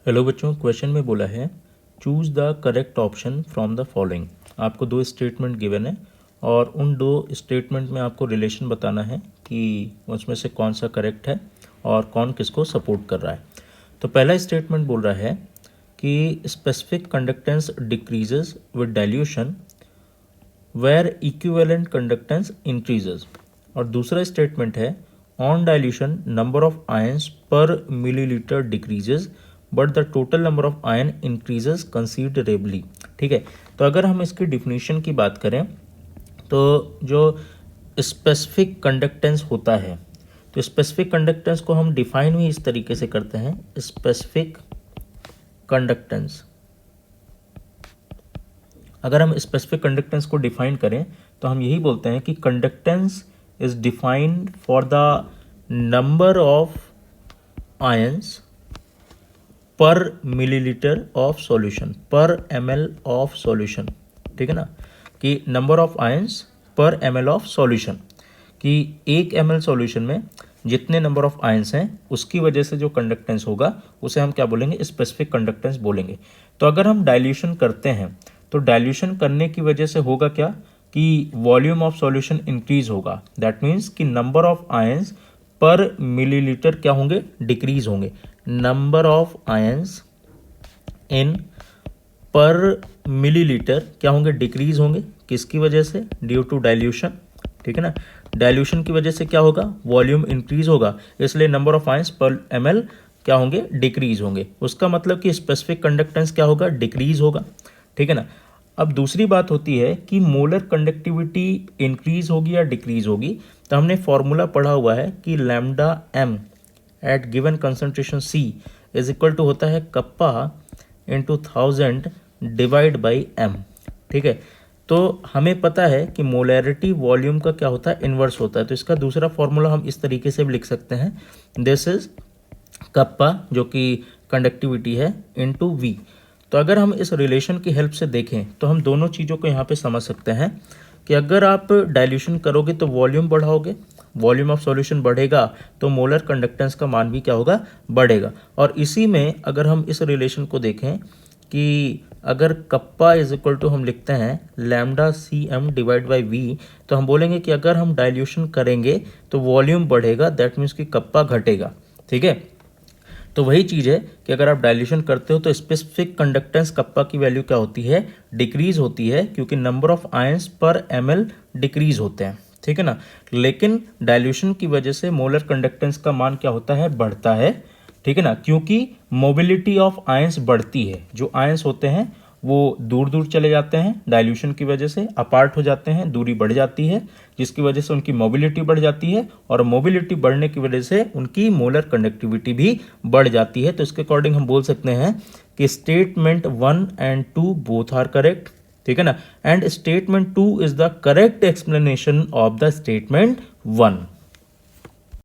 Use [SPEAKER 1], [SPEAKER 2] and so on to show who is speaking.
[SPEAKER 1] Hello बच्चों, question में बोला है choose the correct option from the following. आपको दो स्टेटमेंट गिवन है और उन दो स्टेटमेंट में आपको रिलेशन बताना है कि उसमें से कौन सा करेक्ट है और कौन किसको सपोर्ट कर रहा है। तो पहला स्टेटमेंट बोल रहा है कि specific conductance decreases with dilution where equivalent conductance increases. और दूसरा स्टेटमेंट है on dilution number of ions per millilitre decreases but the total number of ion increases considerably. ठीक है, तो अगर हम इसकी डिफिनीशन की बात करें तो जो स्पेसिफिक कंडक्टेंस होता है, तो स्पेसिफिक कंडक्टेंस को हम डिफाइन भी इस तरीके से करते हैं। स्पेसिफिक कंडक्टेंस, अगर हम स्पेसिफिक कंडक्टेंस को डिफाइन करें तो हम यही बोलते हैं कि conductance is defined for the number of ions per millilitre of solution, पर ml ऑफ सॉल्यूशन। ठीक है ना, कि नंबर ऑफ आयंस पर ml ऑफ सॉल्यूशन, कि 1 ml सॉल्यूशन में जितने नंबर ऑफ आयंस हैं उसकी वजह से जो कंडक्टेंस होगा उसे हम क्या बोलेंगे, स्पेसिफिक कंडक्टेंस बोलेंगे। तो अगर हम डाइल्यूशन करते हैं तो डाइल्यूशन करने की वजह से होगा क्या कि वॉल्यूम ऑफ सॉल्यूशन इंक्रीज होगा। दैट मीन्स कि number of ions per millilitre क्या होंगे, डिक्रीज होंगे। नंबर ऑफ आयंस इन पर मिलीलीटर क्या होंगे, डिक्रीज होंगे। किसकी वजह से, ड्यू टू डाइल्यूशन। ठीक है ना, डाइल्यूशन की वजह से क्या होगा, वॉल्यूम इंक्रीज होगा, इसलिए नंबर ऑफ आयंस पर ml क्या होंगे, डिक्रीज होंगे। उसका मतलब कि स्पेसिफिक कंडक्टेंस क्या होगा, डिक्रीज होगा। ठीक है ना। अब दूसरी बात होती है कि मोलर कंडक्टिविटी इंक्रीज होगी या डिक्रीज होगी। तो हमने फॉर्मूला पढ़ा हुआ है कि lambda m at given concentration C is equal to होता है kappa into 1000 divide by m। ठीक है, तो हमें पता है कि मोलैरिटी वॉल्यूम का क्या होता है, इन्वर्स होता है। तो इसका दूसरा फॉर्मूला हम इस तरीके से भी लिख सकते हैं, दिस इज कप्पा जो कि कंडक्टिविटी है इंटू V। तो अगर हम इस रिलेशन की हेल्प से देखें तो हम दोनों चीज़ों को यहाँ पे समझ सकते हैं कि अगर आप डाइल्यूशन करोगे तो वॉल्यूम बढ़ाओगे, वॉल्यूम ऑफ सॉल्यूशन बढ़ेगा तो मोलर कंडक्टेंस का मान भी क्या होगा, बढ़ेगा। और इसी में अगर हम इस रिलेशन को देखें कि अगर कप्पा इज इक्वल टू हम लिखते हैं lambda CM divide by V, तो हम बोलेंगे कि अगर हम डाइल्यूशन करेंगे तो वॉल्यूम बढ़ेगा, दैट मीन्स कि कप्पा घटेगा। ठीक है, तो वही चीज़ है कि अगर आप डाइल्यूशन करते हो तो स्पेसिफिक कंडक्टेंस कप्पा की वैल्यू क्या होती है, डिक्रीज होती है, क्योंकि नंबर ऑफ आयंस पर ml डिक्रीज होते हैं। ठीक है ना, लेकिन डाइल्यूशन की वजह से मोलर कंडक्टेंस का मान क्या होता है, बढ़ता है। ठीक है ना, क्योंकि मोबिलिटी ऑफ आयंस बढ़ती है। जो आयंस होते हैं वो दूर दूर चले जाते हैं, डाइल्यूशन की वजह से अपार्ट हो जाते हैं, दूरी बढ़ जाती है, जिसकी वजह से उनकी मोबिलिटी बढ़ जाती है, और मोबिलिटी बढ़ने की वजह से उनकी मोलर कंडक्टिविटी भी बढ़ जाती है। तो इसके अकॉर्डिंग हम बोल सकते हैं कि statement 1 and 2 both are correct. ठीक है ना, and statement 2 is the correct explanation of the statement 1।